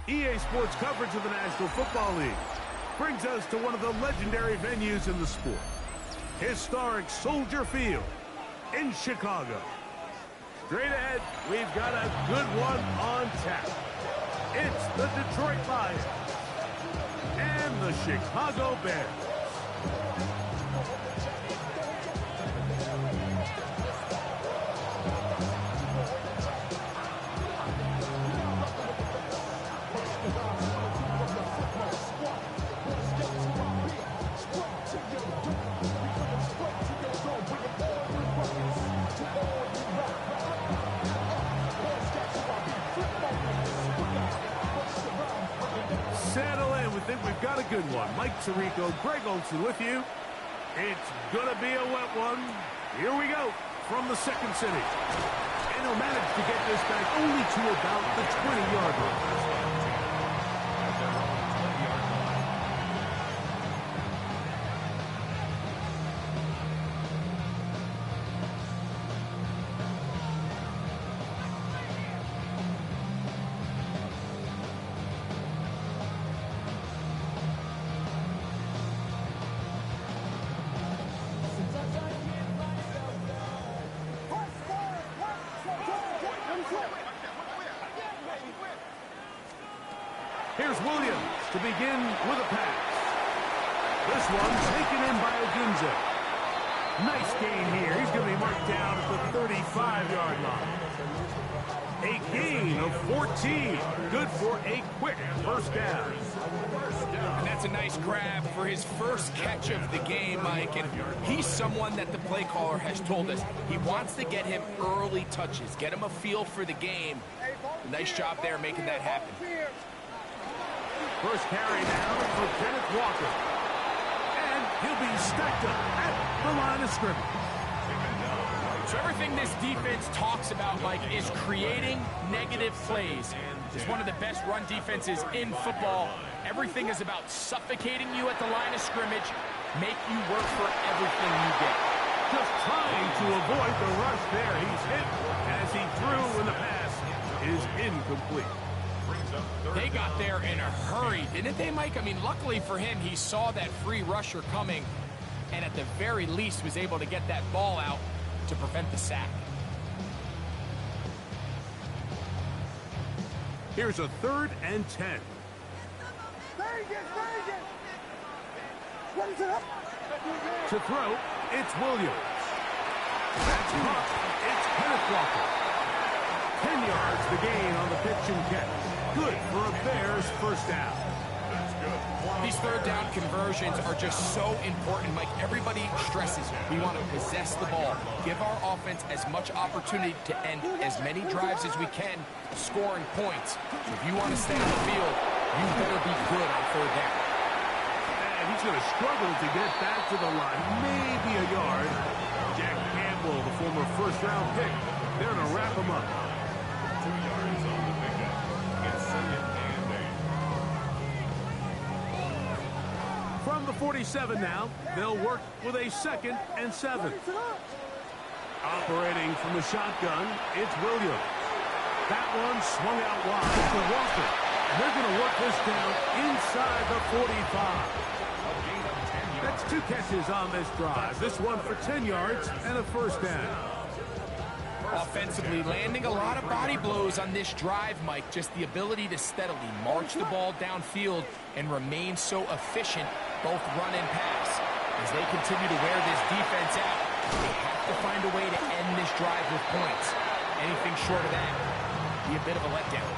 EA Sports coverage of the National Football League brings us to one of the legendary venues in the sport. Historic Soldier Field in Chicago. Straight ahead, we've got a good one on tap. It's the Detroit Lions and the Chicago Bears. Settle in. We think we've got a good one. Mike Tirico, Greg Olson with you. It's going to be a wet one. Here we go from the second city. And he'll manage to get this back only to about the 20-yard line. Here's Williams to begin with a pass. This one taken in by Ogunze. Nice gain here. He's going to be marked down at the 35-yard line. A gain of 14. Good for a quick first down. And that's a nice grab for his first catch of the game, Mike. And he's someone that the play caller has told us he wants to get him early touches, get him a feel for the game. Nice job there making that happen. First carry now for Kenneth Walker. And he'll be stacked up at the line of scrimmage. So everything this defense talks about, Mike, is creating negative plays. It's one of the best run defenses in football. Everything is about suffocating you at the line of scrimmage, make you work for everything you get. Just trying to avoid the rush there. He's hit as he threw, and the pass is incomplete. They got there in a hurry, didn't they, Mike? I mean, luckily for him, he saw that free rusher coming, and at the very least was able to get that ball out to prevent the sack. Here's a 3rd and 10. To throw, it's Williams. That's caught. It's Kenneth Walker. 10 yards the gain on the pitch and catch. Good for a Bears first down. These third down conversions are just so important, Mike. Everybody stresses we want to possess the ball, give our offense as much opportunity to end as many drives as we can, scoring points. So if you want to stay on the field, you better be good on third down. And he's going to struggle to get back to the line, maybe a yard. Jack Campbell, the former first-round pick, they're going to wrap him up. 2 yards on the pickup. It's 2nd and 8. From the 47 now, they'll work with a 2nd and 7. Operating from the shotgun, it's Williams. That one swung out wide to Walker. They're going to work this down inside the 45. That's 2 catches on this drive. This one for 10 yards and a first down. Offensively, landing a lot of body blows on this drive, Mike. Just the ability to steadily march the ball downfield and remain so efficient, both run and pass. As they continue to wear this defense out, they have to find a way to end this drive with points. Anything short of that, be a bit of a letdown.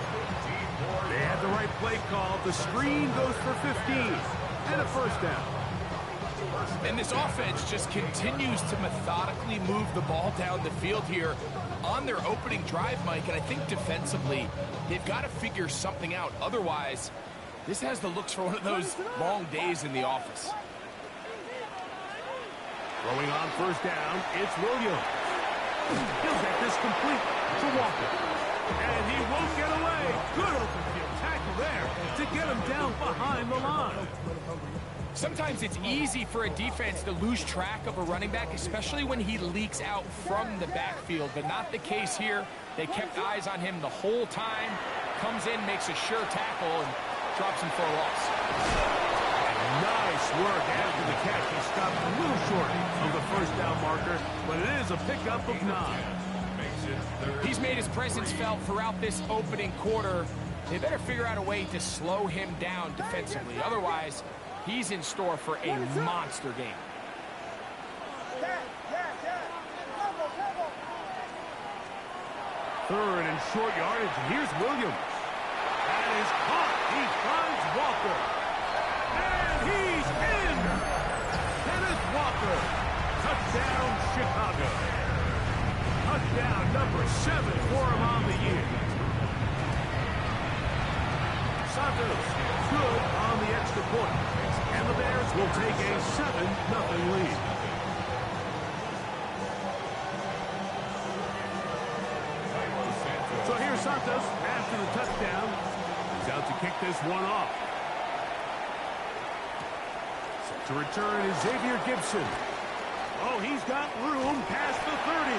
They had the right play call. The screen goes for 15 and a first down. And this offense just continues to methodically move the ball down the field here on their opening drive, Mike. And I think defensively, they've got to figure something out. Otherwise, this has the looks for one of those long days in the office. Throwing on first down, it's Williams. He'll get this complete to Walker. And he won't get away. Good open field tackle there to get him down behind the line. Sometimes it's easy for a defense to lose track of a running back, especially when he leaks out from the backfield, but not the case here. They kept eyes on him the whole time, comes in, makes a sure tackle, and drops him for a loss. Nice work after the catch. He stopped a little short of the first down marker, but it is a pickup of 9. He's made his presence felt throughout this opening quarter. They better figure out a way to slow him down defensively. Otherwise, he's in store for a monster game. Third and short yardage, and here's Williams. That is caught. He finds Walker. And he's in! Kenneth Walker. Touchdown, Chicago. Touchdown number 7 for him on the year. Santos good on the extra point. And the Bears will take a 7-0 lead. So here's Santos after the touchdown. He's out to kick this one off. Set to return is Xavier Gibson. Oh, he's got room past the 30.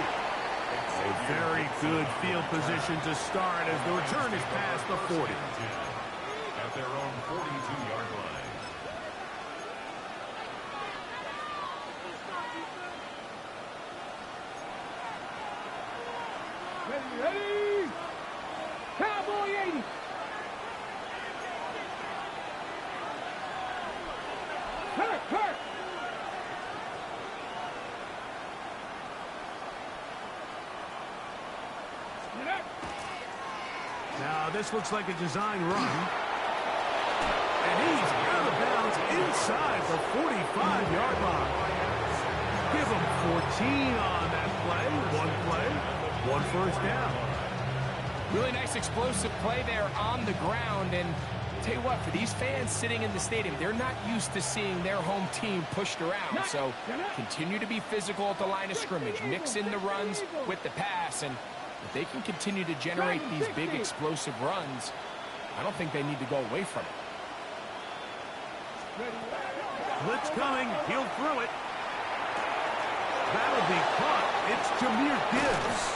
A very good field position to start as the return is past the 40. At their own 42-yard line. Ready? Cowboy 80. Hurt. Now, this looks like a design run. And he's out of bounds inside the 45-yard line. Give him 14 on that play. One first down. Really nice explosive play there on the ground. And I'll tell you what, for these fans sitting in the stadium, they're not used to seeing their home team pushed around. So continue to be physical at the line of scrimmage. Mix in the runs with the pass. And if they can continue to generate these big explosive runs, I don't think they need to go away from it. Blitz coming. He'll throw it. That'll be caught. It's Jahmyr Gibbs.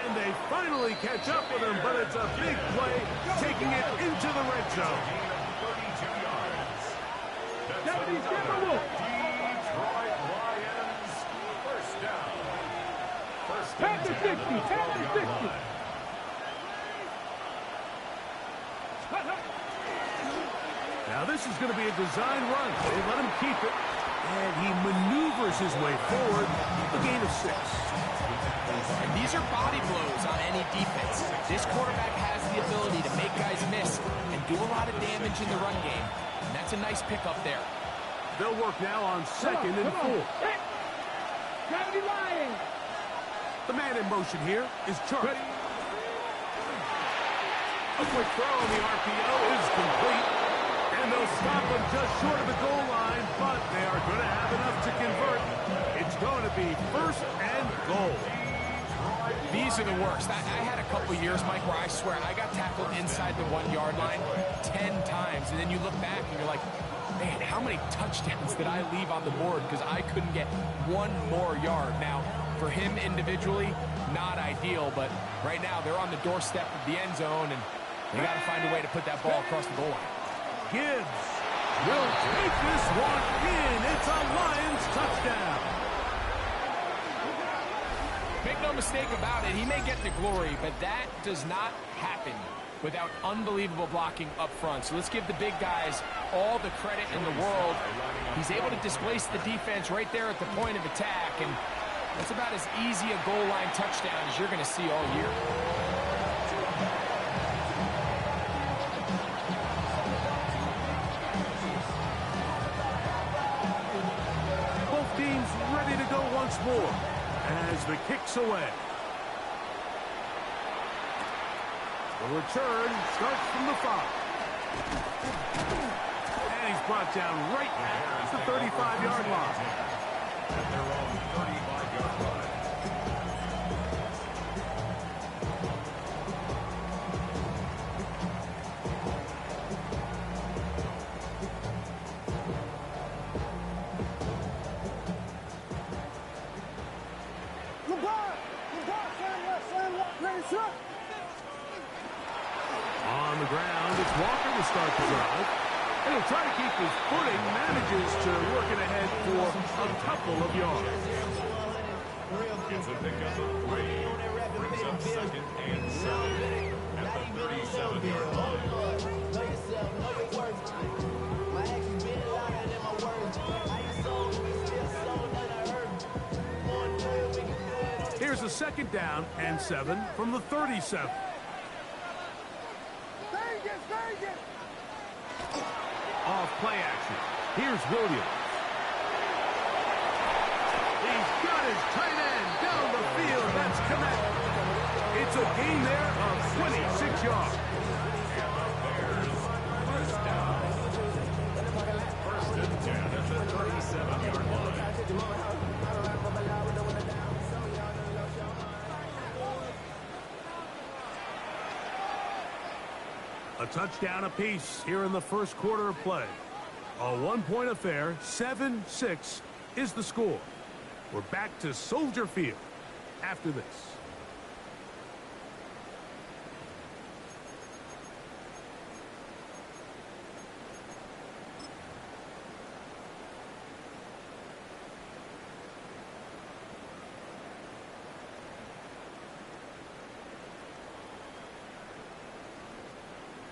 And they finally catch up with him, but it's a big play, taking it into the red zone. 32 yards. That's Detroit Lions first down. First Pass and the 10 60, on the pass the 12-yard 60. line. Now this is going to be a design run. They let him keep it. And he maneuvers his way forward. A gain of 6. And these are body blows on any defense. This quarterback has the ability to make guys miss and do a lot of damage in the run game. And that's a nice pickup there. They'll work now on 2nd and 4. Gravity lying. The man in motion here is Chark. A quick throw on the RPO is complete. And they'll stop him just short of the goal line, but they are going to have enough to convert. It's going to be 1st and goal. These are the worst. I had a couple years, Mike, where I swear I got tackled inside the 1-yard line 10 times. And then you look back and you're like, man, how many touchdowns did I leave on the board because I couldn't get one more yard? Now, for him individually, not ideal, but right now they're on the doorstep of the end zone, and they got to find a way to put that ball across the goal line. Gibbs will take this one in. It's a Lions touchdown. Make no mistake about it, he may get the glory, but that does not happen without unbelievable blocking up front. So let's give the big guys all the credit in the world. He's able to displace the defense right there at the point of attack, and that's about as easy a goal line touchdown as you're going to see all year. Both teams ready to go once more as the kick's away. The return starts from the 5. And he's brought down right at the 35-yard line. At their own 35-yard line. the ground. It's Walker to start the drive. And he'll try to keep his footing. Manages to work it ahead for a couple of yards. Gets a pickup of 3. Brings up 2nd and 7 at the 37-yard line. Here's a 2nd down and 7 from the 37. Off play action. Here's Williams. He's got his tight end down the field. That's connected. It's a gain there of 26 yards. First down. First and 10 at the 37-yard line. A touchdown apiece here in the first quarter of play. A one-point affair, 7-6 is the score. We're back to Soldier Field after this.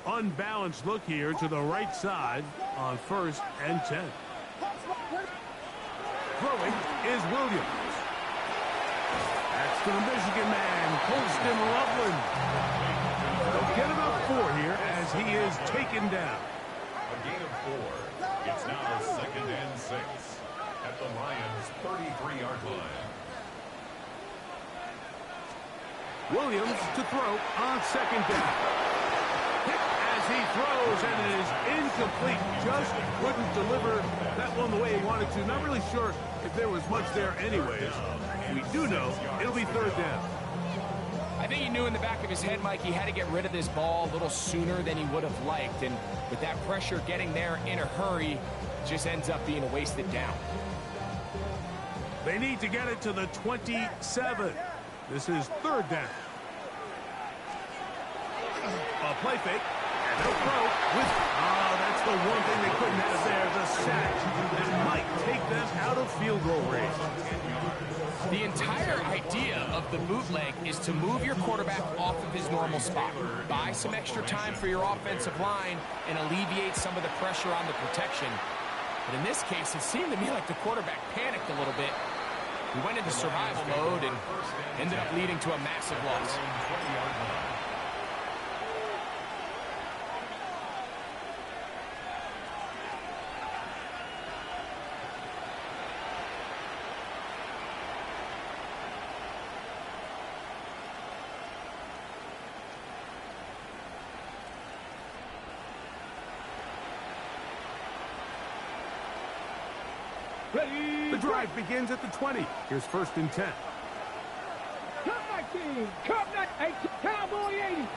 Unbalanced look here to the right side on 1st and 10. Throwing is Williams. That's to the Michigan man, Colston Loveland. They'll get about 4 here as he is taken down. A gain of 4. It's now 2nd and 6 at the Lions' 33-yard line. Williams to throw on 2nd down. He throws, and it is incomplete. Just couldn't deliver that one the way he wanted to. Not really sure if there was much there anyways. We do know it'll be 3rd down. I think he knew in the back of his head, Mike, he had to get rid of this ball a little sooner than he would have liked. And with that pressure getting there in a hurry, just ends up being a wasted down. They need to get it to the 27. This is 3rd down. A play fake. And they'll throw with, that's the one thing they couldn't have there, the sack that might take them out of field goal range. The entire idea of the bootleg is to move your quarterback off of his normal spot. Buy some extra time for your offensive line and alleviate some of the pressure on the protection. But in this case, it seemed to me like the quarterback panicked a little bit. He went into survival mode and ended up leading to a massive loss. The drive begins at the 20. Here's 1st and 10. Cut 19. Cut 18. Cowboy 80.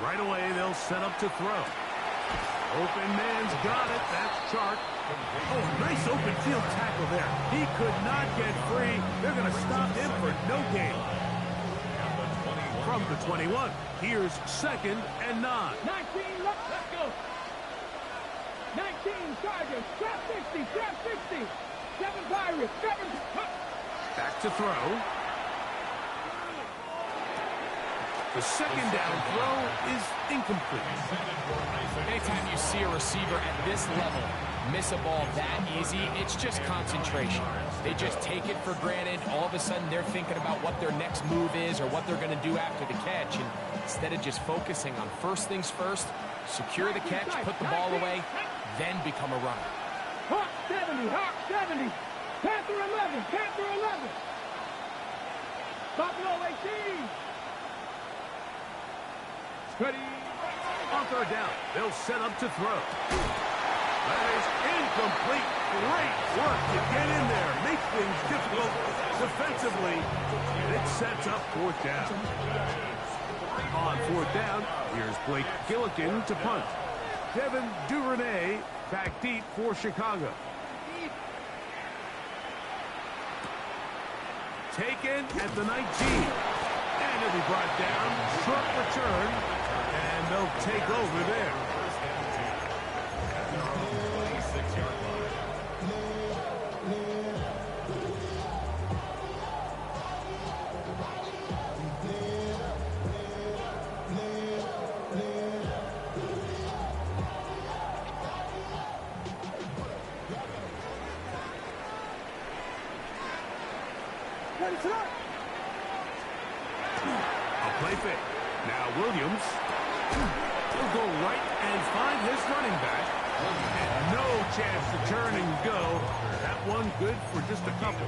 Right away, they'll set up to throw. Open man's got it. That's Chark. Oh, nice open field tackle there. He could not get free. They're going to stop him for no gain. From the 21, here's 2nd and 9. 19, let's go. 19, Chargers. Trap 60, trap 60. 7 Pirates, 7. Back to throw. The 2nd down throw is incomplete. Anytime you see a receiver at this level miss a ball that easy, it's just concentration. They just take it for granted. All of a sudden, they're thinking about what their next move is or what they're going to do after the catch. And instead of just focusing on first things first, secure the catch, put the ball away, then become a runner. Hawk 70, Hawk 70. Panther 11, Panther 11. Buffalo 18. Ready. On 3rd down, they'll set up to throw. That is incomplete. Great work to get in there. Make things difficult defensively. And it sets up 4th down. On 4th down, here's Blake Gillikin to punt. Devin Duvernay back deep for Chicago. Taken at the 19. And he'll be brought down. Short return. they'll take over there. First and 10. At their own 26-yard line. A play fake. Now Williams will go right and find his running back. And no chance to turn and go. That one good for just a couple.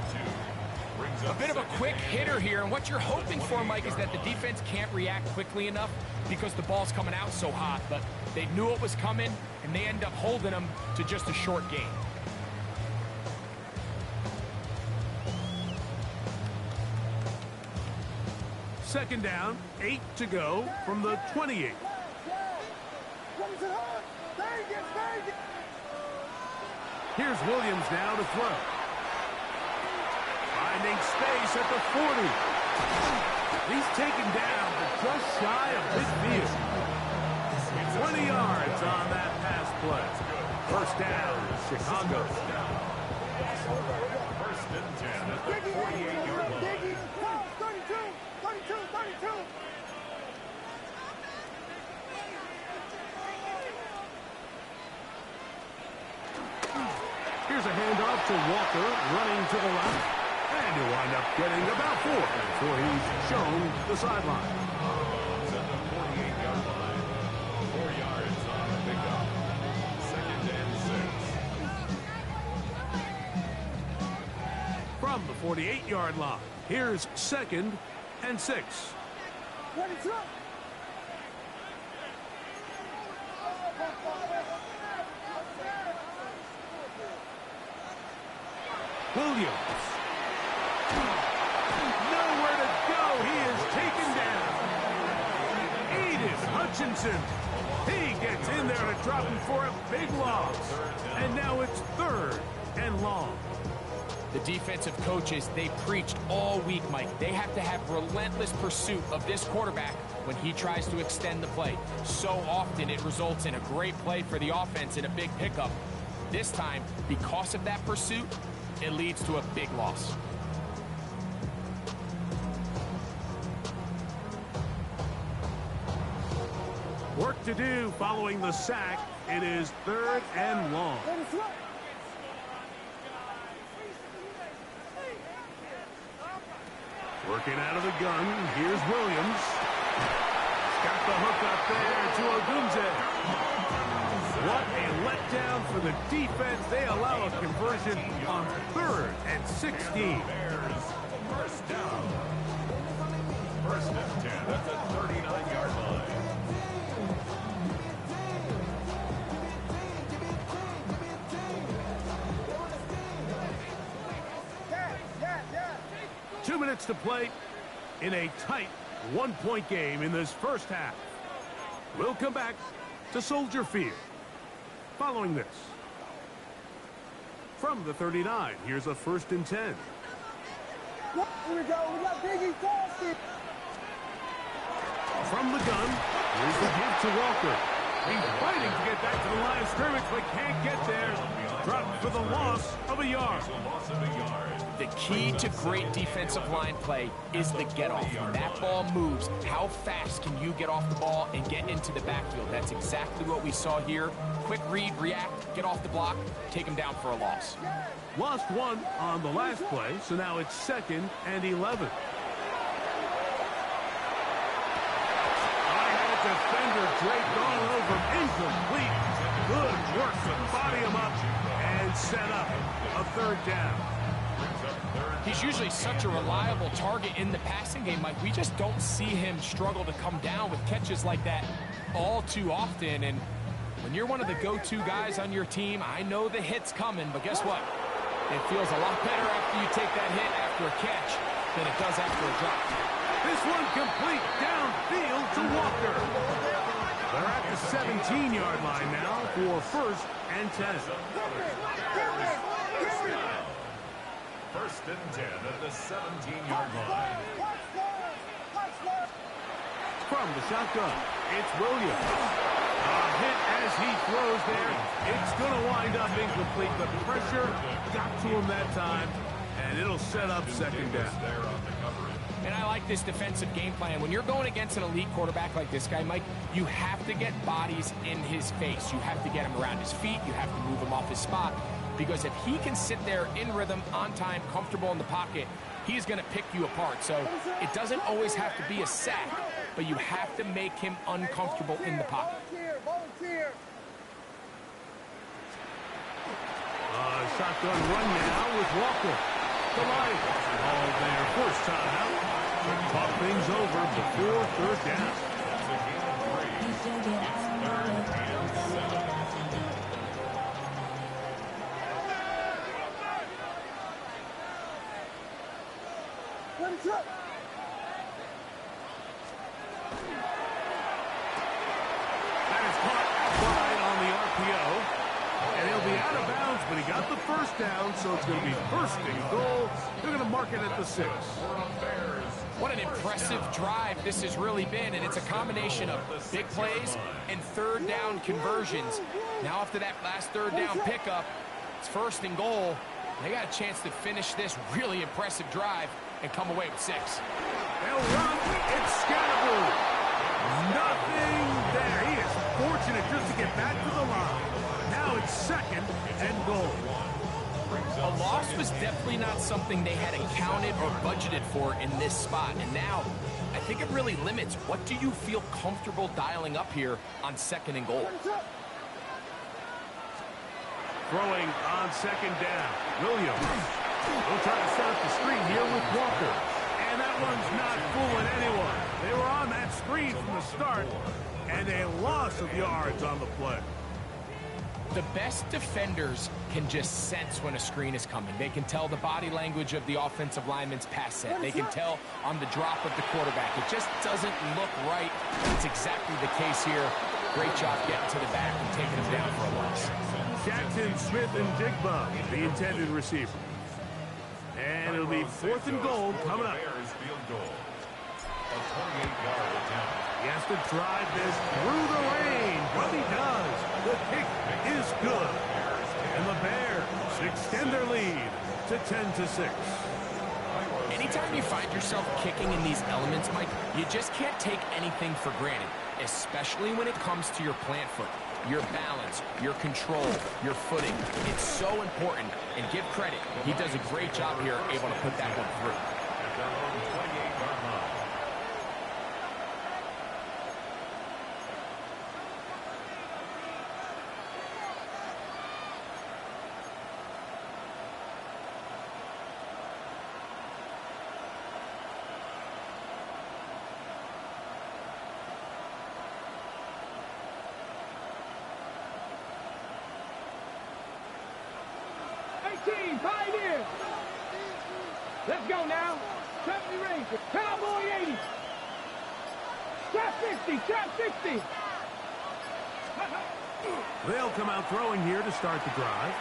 A bit of a quick hitter here, and what you're hoping for, Mike, is that the defense can't react quickly enough because the ball's coming out so hot. But they knew it was coming, and they end up holding them to just a short gain. Second down, 8 to go from the 28. Here's Williams now to throw. Finding space at the 40. He's taken down, but just shy of midfield. 20 yards on that pass play. First down, Chicago. First and 10 at the 48-yard line. 32. Here's a handoff to Walker, running to the left. And he'll wind up getting about 4 before he's shown the sideline. It's at the 48-yard line. 4 yards on the pickup. Second and 6. From the 48-yard line, here's second and 6. Williams. Nowhere to go. He is taken down. Edith Hutchinson. He gets in there to drop him for a big loss. And now it's third and long. The defensive coaches, they preached all week, Mike. They have to have relentless pursuit of this quarterback when he tries to extend the play. So often it results in a great play for the offense and a big pickup. This time, because of that pursuit, it leads to a big loss. Work to do following the sack. It is third and long. Working out of the gun. Here's Williams. Got the hook up there to Ogunze. What a letdown for the defense. They allow a conversion on third and 16. Bears, first down. First and 10 at the 39-yard line. Two minutes to play in a tight one-point game in this first half. We'll come back to Soldier Field following this. From the 39, here's a first and 10. Here we go. We got Biggie Boston. From the gun, here's the give to Walker. He's fighting to get back to the line of scrimmage, but can't get there. Dropped for the loss of a yard. Loss of a yard. The key to great defensive line play is the get-off. When that ball moves, how fast can you get off the ball and get into the backfield? That's exactly what we saw here. Quick read, react, get off the block, take him down for a loss. Lost one on the last play, so now it's second and 11. Defender draped all over him. Incomplete. Good work to body him up and set up a third down. He's usually such a reliable target in the passing game, Mike. We just don't see him struggle to come down with catches like that all too often. And when you're one of the go-to guys on your team, I know the hit's coming, but guess what? It feels a lot better after you take that hit after a catch than it does after a drop. This one complete downfield to Walker. They're at the 17-yard line now for first and 10. First and 10 at the 17-yard line. from the shotgun. It's Williams. A hit as he throws there. It's going to wind up incomplete, but pressure got to him that time, and it'll set up second down. And I like this defensive game plan. When you're going against an elite quarterback like this guy, Mike, you have to get bodies in his face. You have to get him around his feet. You have to move him off his spot. Because if he can sit there in rhythm, on time, comfortable in the pocket, he's going to pick you apart. So it doesn't always have to be a sack, but you have to make him uncomfortable in the pocket. Shotgun run now with Walker. The Lions all there. First time out. Talk things over before third down. That is caught outside on the RPO. And he'll be out of bounds, but he got the first down, so it's going to be first and goal. They're going to mark it at the 6. What an impressive drive this has really been, and it's a combination of big plays and third down conversions. Now after that last third down pickup, it's first and goal. They got a chance to finish this really impressive drive and come away with 6. They'll run. It's Scatterboo. Nothing there. He is fortunate just to get back to the line. Now it's second and goal. A loss was definitely not something they had accounted or budgeted for in this spot. And now, I think it really limits what do you feel comfortable dialing up here on second and goal. Throwing on second down. Williams. They'll try to set up the screen here with Walker. And that one's not fooling anyone. They were on that screen from the start. And a loss of yards on the play. The best defenders can just sense when a screen is coming. They can tell the body language of the offensive lineman's pass set. They can tell on the drop of the quarterback. It just doesn't look right. It's exactly the case here. Great job getting to the back and taking him down for a loss. Jackson, Smith, and Jigba, the intended receiver. And it'll be fourth and goal coming up. He has to drive this through the rain, but he does. The kick is good. And the Bears extend their lead to 10-6. Anytime you find yourself kicking in these elements, Mike, you just can't take anything for granted, especially when it comes to your plant foot, your balance, your control, your footing. It's so important, and give credit. He does a great job here able to put that one through. Pioneer. Let's go now. 70 Ranger. Cowboy 80. Trap 60. Trap 60. They'll come out throwing here to start the drive.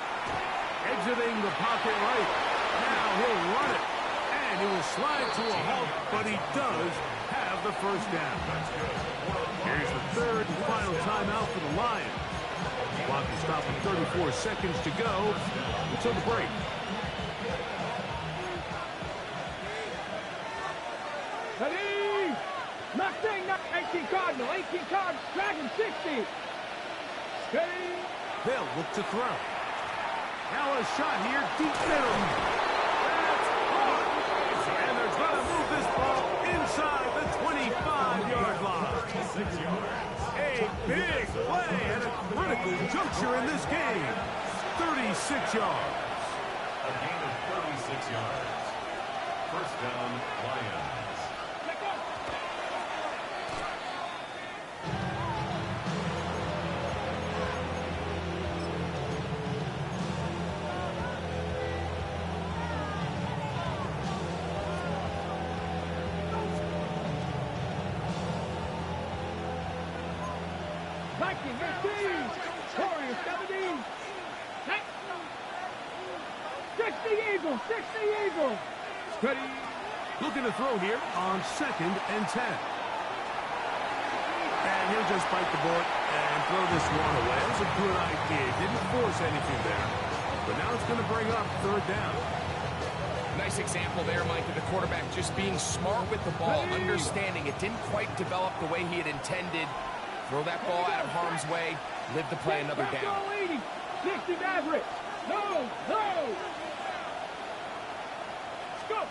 Exiting the pocket right. Now he'll run it. And he will slide to a halt, but he does have the first down. Here's the third and final timeout for the Lions. Clock is stopped with 34 seconds to go until the break. Ready? Mustang, 18 Cardinal, 18 Cardinal, Dragon 60. Steady. They'll look to throw. Now a shot here, deep middle. That's caught. And they're going to move this ball inside the 25-yard line. 6 yards. A big play at a critical juncture in this game. 36 yards. A gain of 36 yards. First down, Lions. Viking 18. Warrior 17. 60 Eagles. 60 Eagles. Ready. Looking to throw here on 2nd and 10. And he'll just bite the bullet and throw this one away. That was a good idea. Didn't force anything there. But now it's going to bring up third down. Nice example there, Mike, of the quarterback just being smart with the ball, understanding it didn't quite develop the way he had intended. Throw that ball out of harm's way, live to play another down. 60 Maverick. No, no. Go.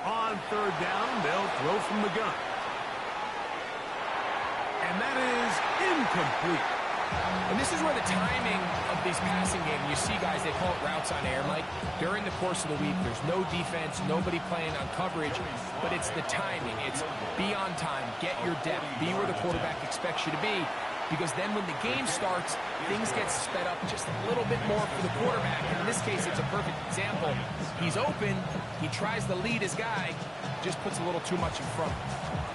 On third down, they'll throw from the gun. And that is incomplete. And this is where the timing of these passing games, you see guys, they call it routes on air, Mike. During the course of the week, there's no defense, nobody playing on coverage, but it's the timing. It's be on time, get your depth, be where the quarterback expects you to be, because then when the game starts, things get sped up just a little bit more for the quarterback. And in this case, it's a perfect example. He's open, he tries to lead his guy, just puts a little too much in front.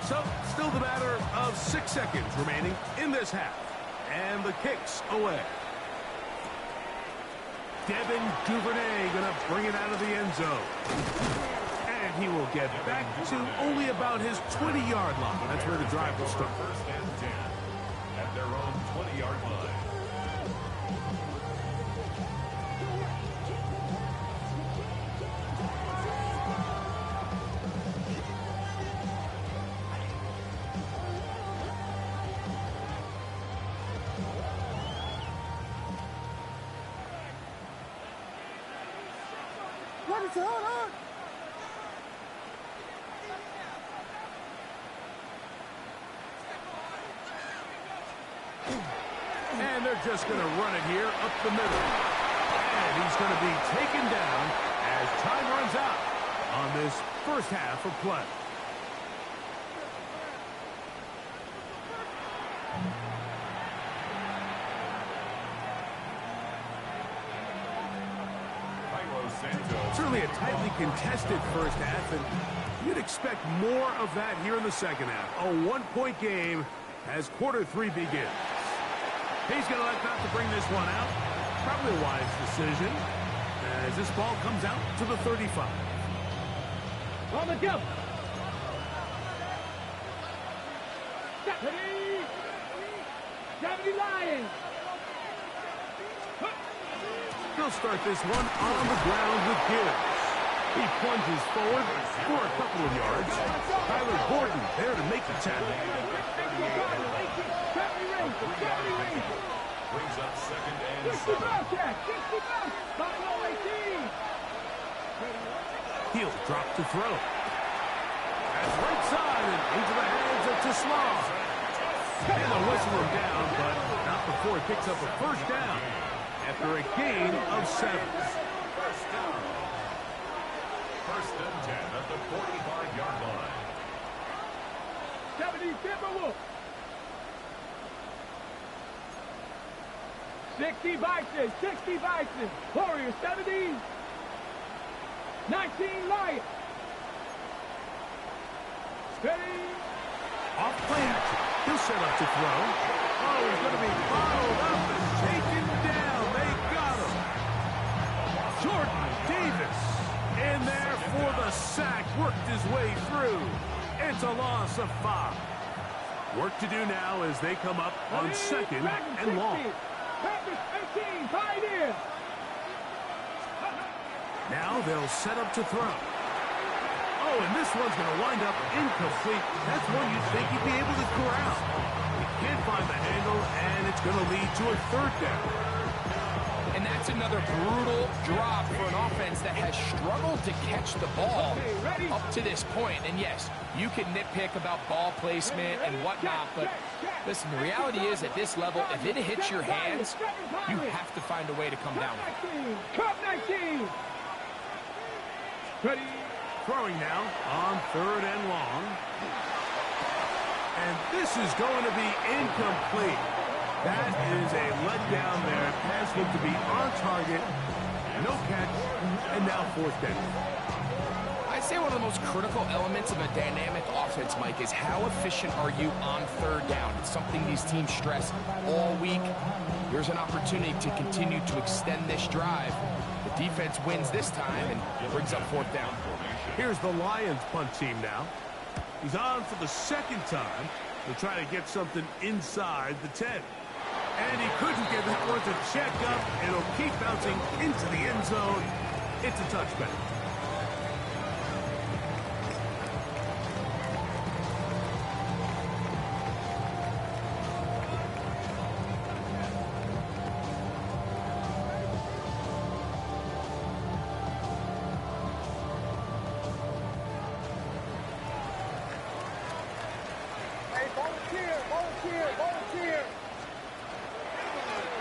So, still the matter of 6 seconds remaining in this half. And the kick's away. Devin Duvernay going to bring it out of the end zone. And he will get back to only about his 20-yard line. That's where the drive will start. First and 10 at their own 20-yard line. And they're just going to run it here up the middle. And he's going to be taken down as time runs out on this first half of play. Certainly a tightly contested first half, and you'd expect more of that here in the second half. A one-point game as quarter three begins. He's going to elect not to bring this one out. Probably a wise decision as this ball comes out to the 35. On the jump. Deputy. Deputy Lions. He'll start this one on the ground with Gibbs. He plunges forward for a couple of yards. Tyler Gordon there to make the tackle. Brings up second and 60 7. bounce jack. 60 bounce. Buffalo 18. He'll drop to throw. That's right side and into the hands of Tesla. And they'll whistle him down, but not before he picks up a first down after a gain of 7. First down. First and 10 at the 45-yard line. 70 Timberwolves. 60 Bison. 60 Bison. Warriors 70. 19 Lions. Steady. Off play action. He'll set up to throw. Oh, he's going to be bottled up and taken down. They got him. Jordan Davis in there for the sack. Worked his way through. It's a loss of 5. Work to do now as they come up on second and long. Packers 18. Pioneers. Now they'll set up to throw. Oh, and this one's going to wind up incomplete. That's one you'd think he'd be able to corral. He can't find the handle, and it's going to lead to a third down. And that's another brutal drop for an offense that has struggled to catch the ball up to this point. And yes, you can nitpick about ball placement and whatnot, but listen, the reality is at this level, if it hits your hands, you have to find a way to come down with it. Cup 19. Ready. Throwing now on third and long. And this is going to be incomplete. That is a letdown there. Pass looked to be on target. No catch. And now fourth down. I'd say one of the most critical elements of a dynamic offense, Mike, is how efficient are you on third down? It's something these teams stress all week. Here's an opportunity to continue to extend this drive. The defense wins this time and brings up fourth down. Here's the Lions punt team now. He's on for the second time. He'll try to get something inside the 10. And he couldn't get that one to check up. It'll keep bouncing into the end zone. It's a touchback.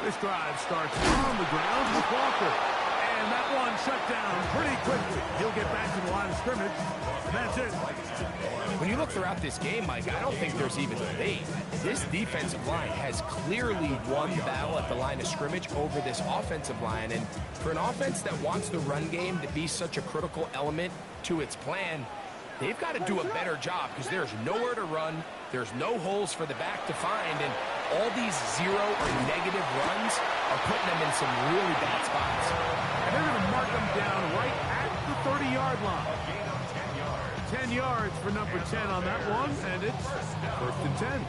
This drive starts on the ground with Walker. And that one shut down pretty quickly. He'll get back to the line of scrimmage. And that's it. When you look throughout this game, Mike, I don't think there's even debate. This defensive line has clearly won the battle at the line of scrimmage over this offensive line. And for an offense that wants the run game to be such a critical element to its plan, they've got to do a better job because there's nowhere to run. There's no holes for the back to find. And all these zero or negative runs are putting them in some really bad spots. And they're going to mark them down right at the 30-yard line. A gain of 10 yards. 10 yards for number 10 on that one, and it's 1st and 10.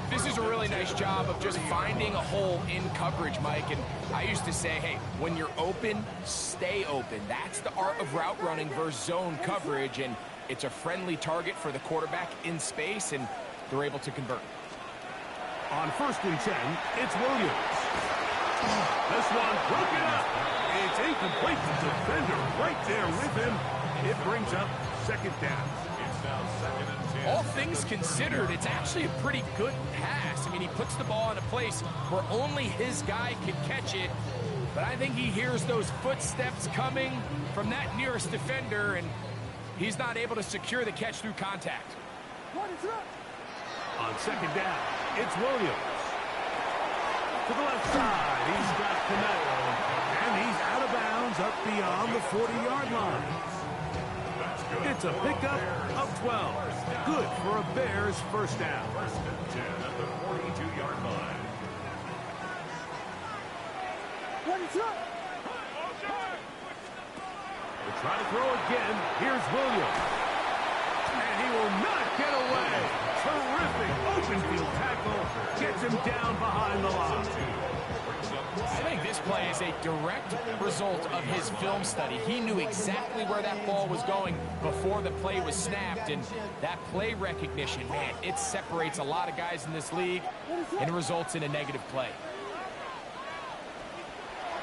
This is a really nice job of just finding a hole in coverage, Mike. And I used to say, hey, when you're open, stay open. That's the art of route running versus zone coverage. And it's a friendly target for the quarterback in space, and they're able to convert. On 1st and 10, it's Williams. This one broken up. It's incomplete. The defender right there with him. It brings up 2nd down. It's now 2nd and 10. All things considered, it's actually a pretty good pass. I mean, he puts the ball in a place where only his guy can catch it. But I think he hears those footsteps coming from that nearest defender, and he's not able to secure the catch through contact. On 2nd down, it's Williams. To the left side, he's got Canelo. And he's out of bounds up beyond the 40-yard line. It's a pickup of 12. Good for a Bears 1st down. 1st and 10 at the 42-yard line. They try to throw again. Here's Williams. And he will not get away. Terrific open field tackle. Gets him down behind the line. I think this play is a direct result of his film study. He knew exactly where that ball was going before the play was snapped, and that play recognition, man, it separates a lot of guys in this league, and it results in a negative play.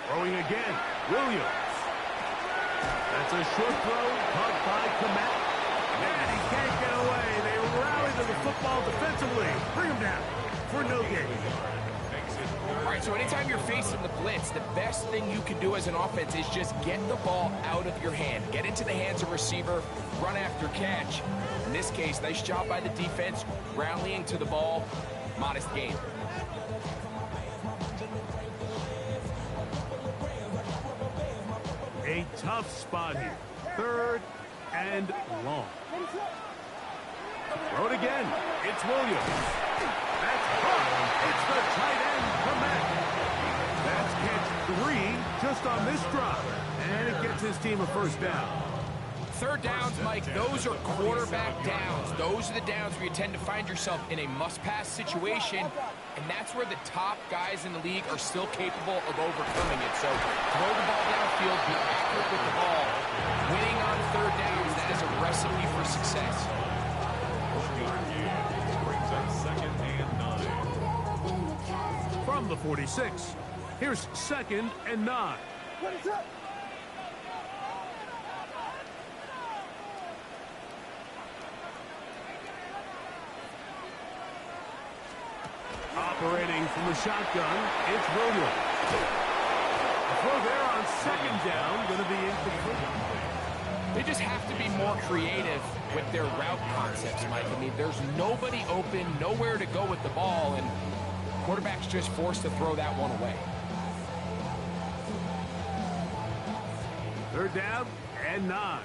Throwing again, Williams. That's a short throw, caught by Komet. And he can't get away. They rally to the football defensively. Bring him down for no gain. All right, so anytime you're facing the blitz, the best thing you can do as an offense is just get the ball out of your hand. Get into the hands of receiver, run after catch. In this case, nice job by the defense, rallying to the ball, modest gain. A tough spot here. 3rd and long. Throw it again. It's Williams. That's caught. It's the tight end, Komet. That's catch 3 just on this drive. And it gets his team a 1st down. 3rd downs, Mike, those are quarterback downs. Those are the downs where you tend to find yourself in a must-pass situation, and that's where the top guys in the league are still capable of overcoming it. So throw the ball downfield, be accurate with the ball. Winning on 3rd downs, that is a recipe for success. Brings up 2nd and 9. From the 46, here's 2nd and 9. Operating from the shotgun, it's Williams. A throw there on 2nd down, going to be incomplete. They just have to be more creative with their route concepts, Mike. I mean, there's nobody open, nowhere to go with the ball, and quarterback's just forced to throw that one away. 3rd down and 9.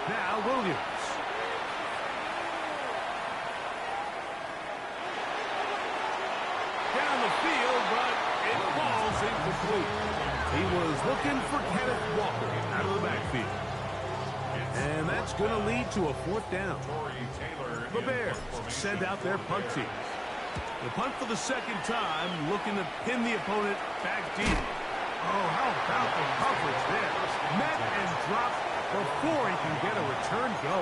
Now Williams. Down the field, but it falls incomplete. He was looking for Kenneth Walker out of the backfield. And that's going to lead to a 4th down. The Bears send out their punt team. The punt for the 2nd time, looking to pin the opponent back deep. Oh, how about the coverage there? Met and dropped before he can get a return go.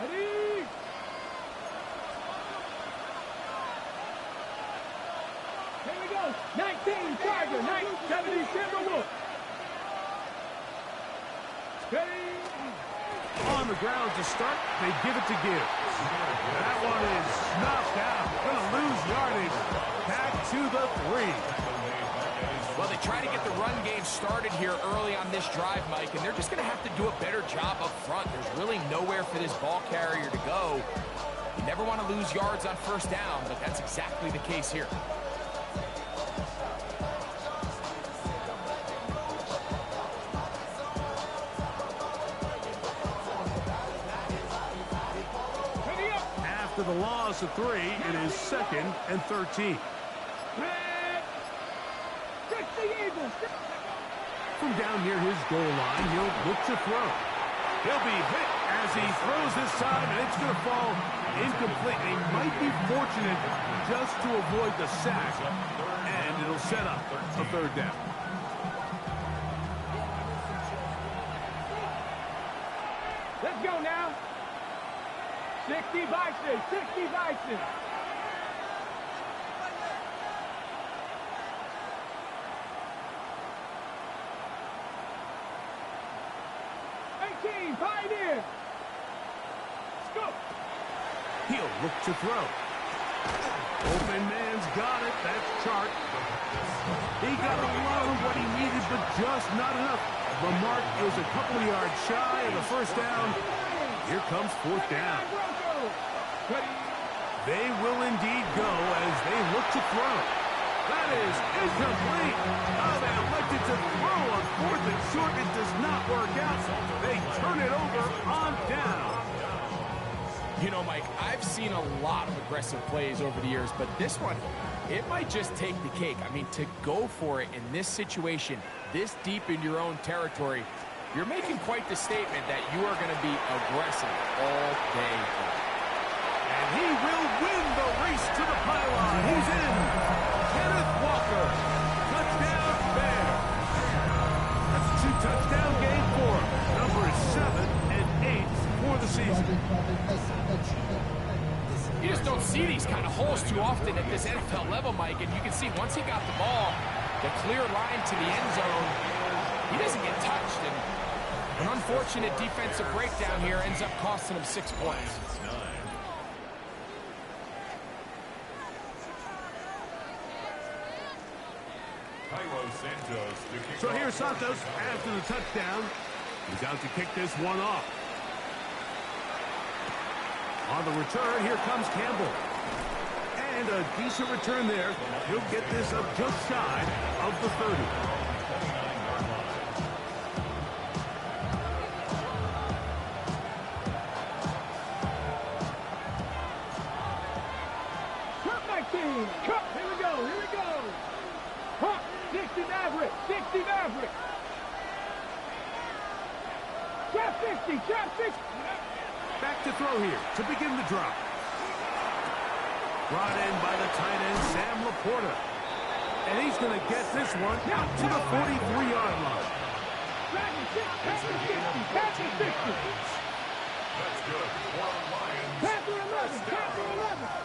Ready? Here we go. 19 Charger, 70 Timberwolves. Ready? On the ground to start, they give it to Gibbs. That one is knocked out. Going to lose yardage. Back to the 3. Well, they try to get the run game started here early on this drive, Mike, and they're just going to have to do a better job up front. There's really nowhere for this ball carrier to go. You never want to lose yards on 1st down, but that's exactly the case here. After the loss of 3, it is 2nd and 13. From down near his goal line, he'll look to throw. He'll be hit as he throws this time, and it's going to fall incomplete. He might be fortunate just to avoid the sack, and it'll set up a 3rd down. Let's go now. 60 Bison, 60 Bison. Pioneer. Scoop. He'll look to throw. Open man's got it. That's Chart. He got a lot of what he needed, but just not enough. The mark is a couple of yards shy of the 1st down. Here comes 4th down. They will indeed go as they look to throw. That is incomplete. Oh, they elected to throw on 4th and short. It does not work out. They turn it over on down. You know, Mike, I've seen a lot of aggressive plays over the years, but this one, it might just take the cake. I mean, to go for it in this situation, this deep in your own territory, you're making quite the statement that you are going to be aggressive all day long. And he will win the race to the pylon. He's in. Kenneth Walker. Touchdown, Bears. That's a 2-touchdown game for him. Number 7 and 8 for the season. You just don't see these kind of holes too often at this NFL level, Mike. And you can see once he got the ball, the clear line to the end zone, he doesn't get touched. And an unfortunate defensive breakdown here ends up costing him 6 points. So here's Santos after the touchdown. He's out to kick this one off. On the return, here comes Campbell. And a decent return there. He'll get this up just shy of the 30. Cut, here we go, here we go. Huh, 60 Maverick, 60 Maverick. Trap 60, trap 60. Back to throw here to begin the drop. Brought in by the tight end, Sam Laporta. And he's going to get this one out to the 43-yard line. Pass to 60, pass to 60. That's good. Pass to 11, pass to 11.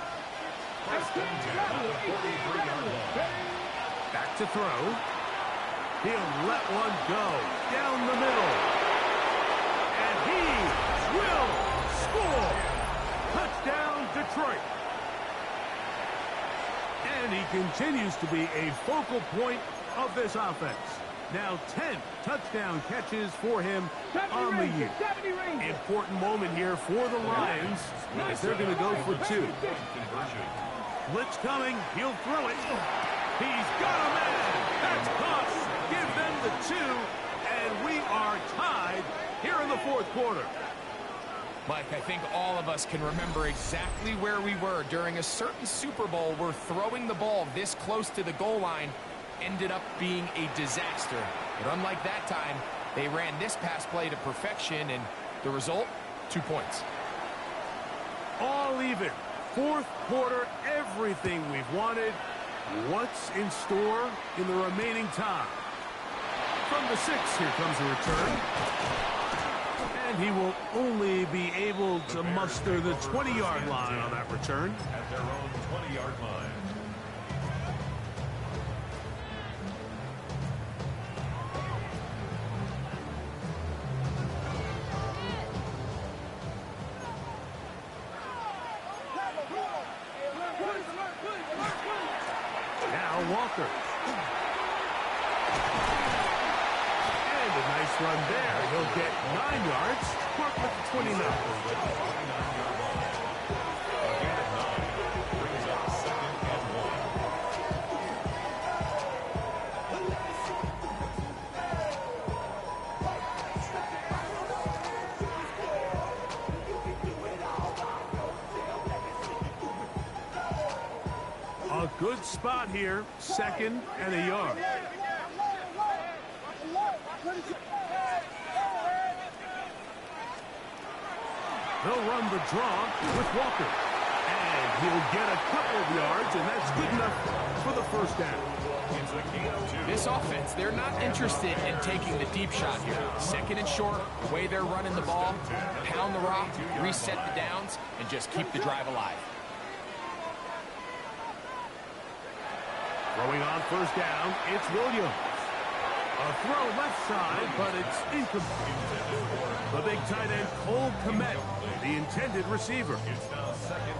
Back to throw. He'll let one go down the middle. And he will score. Touchdown, Detroit. And he continues to be a focal point of this offense. Now 10 touchdown catches for him on the year. Important moment here for the Lions as they're going to go for 2. Blitz coming. He'll throw it. He's got a man. That's caught. Give them the 2. And we are tied here in the 4th quarter. Mike, I think all of us can remember exactly where we were during a certain Super Bowl where throwing the ball this close to the goal line ended up being a disaster. But unlike that time, they ran this pass play to perfection, and the result, 2 points. All even. Fourth quarter, everything we've wanted. What's in store in the remaining time? From the 6, here comes a return. And he will only be able to muster the 20-yard line on that return. At their own 20-yard line. Now Walker. And a nice run there. He'll get 9 yards. Mark with the 29. Brings up 2nd and 1. A good spot here. 2nd and a yard. They'll run the draw with Walker. And he'll get a couple of yards, and that's good enough for the first down. It's a gain of 2. This offense, they're not interested in taking the deep shot here. 2nd and short, the way they're running the ball, pound the rock, reset the downs, and just keep the drive alive. Throwing on first down, it's Williams. A throw left side, but it's incomplete. The big tight end, Cole Kmet, the intended receiver.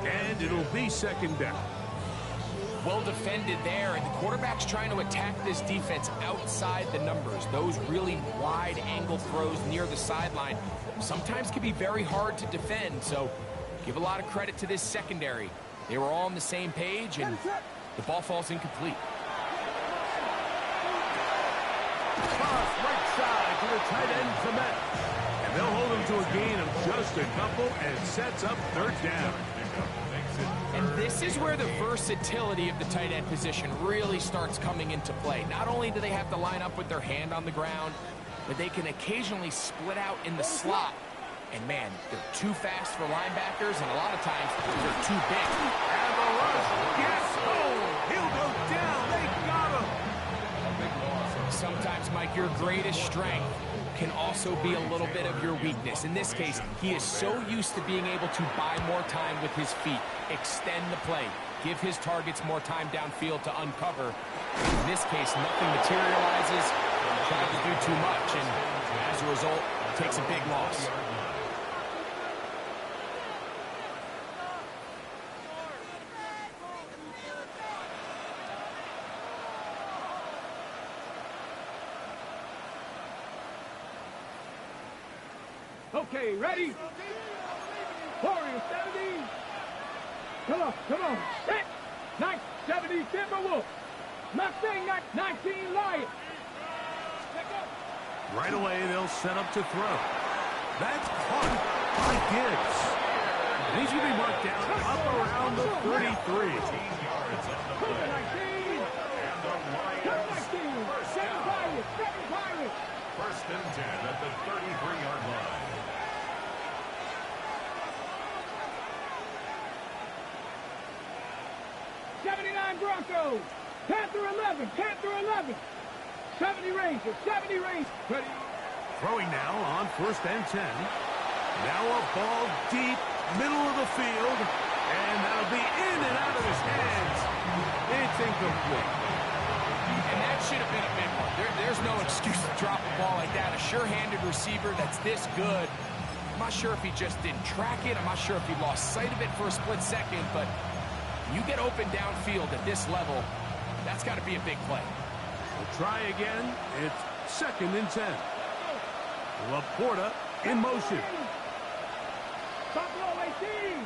And it'll be 2nd down. Well defended there, and the quarterback's trying to attack this defense outside the numbers. Those really wide angle throws near the sideline sometimes can be very hard to defend, so give a lot of credit to this secondary. They were all on the same page, and the ball falls incomplete. Cross right side to the tight end, Kmet. And they'll hold him to a gain of just a couple, and sets up 3rd down. And this is where the versatility of the tight end position really starts coming into play. Not only do they have to line up with their hand on the ground, but they can occasionally split out in the slot. And man, they're too fast for linebackers, and a lot of times they're too big. And the rush gets home. He'll go down. They got him. Sometimes, Mike, your greatest strength can also be a little bit of your weakness. In this case, he is so used to being able to buy more time with his feet, extend the play, give his targets more time downfield to uncover. In this case, nothing materializes, tries to do too much, and as a result, takes a big loss. Okay, ready? Warriors, 70. Come on. Set. 70 Timberwolves. Mustang 19 Lions. Right away, they'll set up to throw. That's caught by Gibbs. And he's going to be marked down up around the 33. 19 yards on the play. 19. And the Lions. 7 Pirates. 1st and 10 at the 33-yard line. 79 Broncos. Panther 11. 70 Rangers. Ready? Throwing now on 1st and 10. Now a ball deep, middle of the field. And that'll be in and out of his hands. It's incomplete. And that should have been a big one. There's no excuse to drop a ball like that. A sure-handed receiver that's this good. I'm not sure if he just didn't track it. I'm not sure if he lost sight of it for a split second. But you get open downfield at this level, that's got to be a big play. We'll try again. It's 2nd and 10. Laporta in motion. Buffalo 18.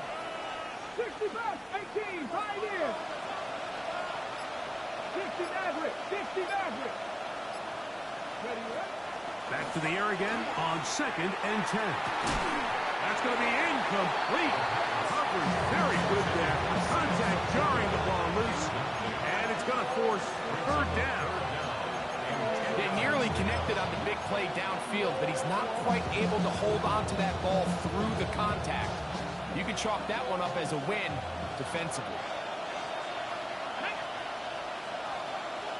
65, 18, Pioneers. 60 Maverick. Ready? Back to the air again on 2nd and 10. That's going to be incomplete. Hopper's very good there. Contact jarring the ball loose, and it's going to force a third down. They nearly connected on the big play downfield, but he's not quite able to hold on to that ball through the contact. You can chalk that one up as a win defensively.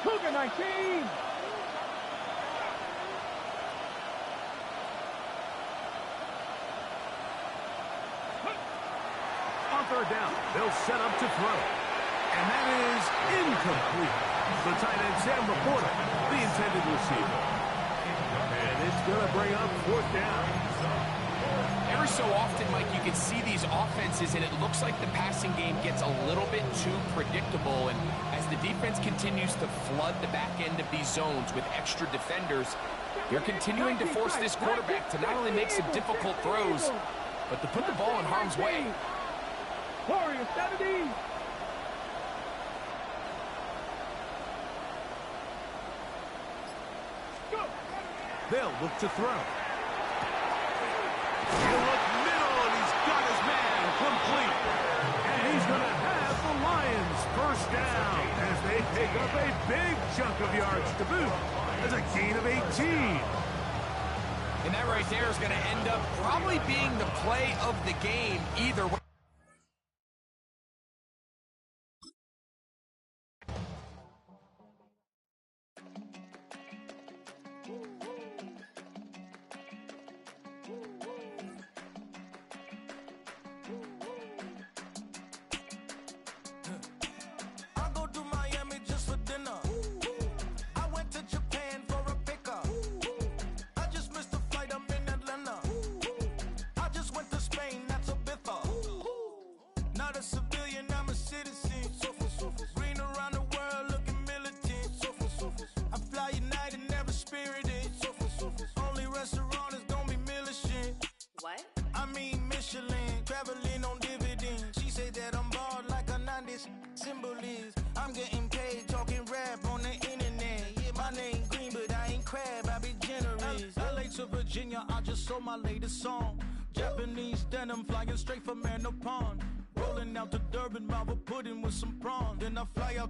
Cougar 19. On third down, they'll set up to throw. And that is incomplete. The tight end, Sam Laporta, the intended receiver. And it's going to bring up fourth down. Every so often, Mike, you can see these offenses, and it looks like the passing game gets a little bit too predictable. And as the defense continues to flood the back end of these zones with extra defenders, they're continuing to force this quarterback to not only make some difficult throws, but to put the ball in harm's way. Warriors 70. They'll look to throw. He'll look middle, and he's got his man complete. And he's going to have the Lions first down as they pick up a big chunk of yards to boot. That's a gain of 18. And that right there is going to end up probably being the play of the game either way. I'm getting paid talking rap on the internet. Yeah, my name green, but I ain't crab, I be generous. LA to Virginia, I just sold my latest song. Japanese denim flying straight from Manor Pond. Rolling out to Durban, mouth a pudding with some prawns. Then I fly out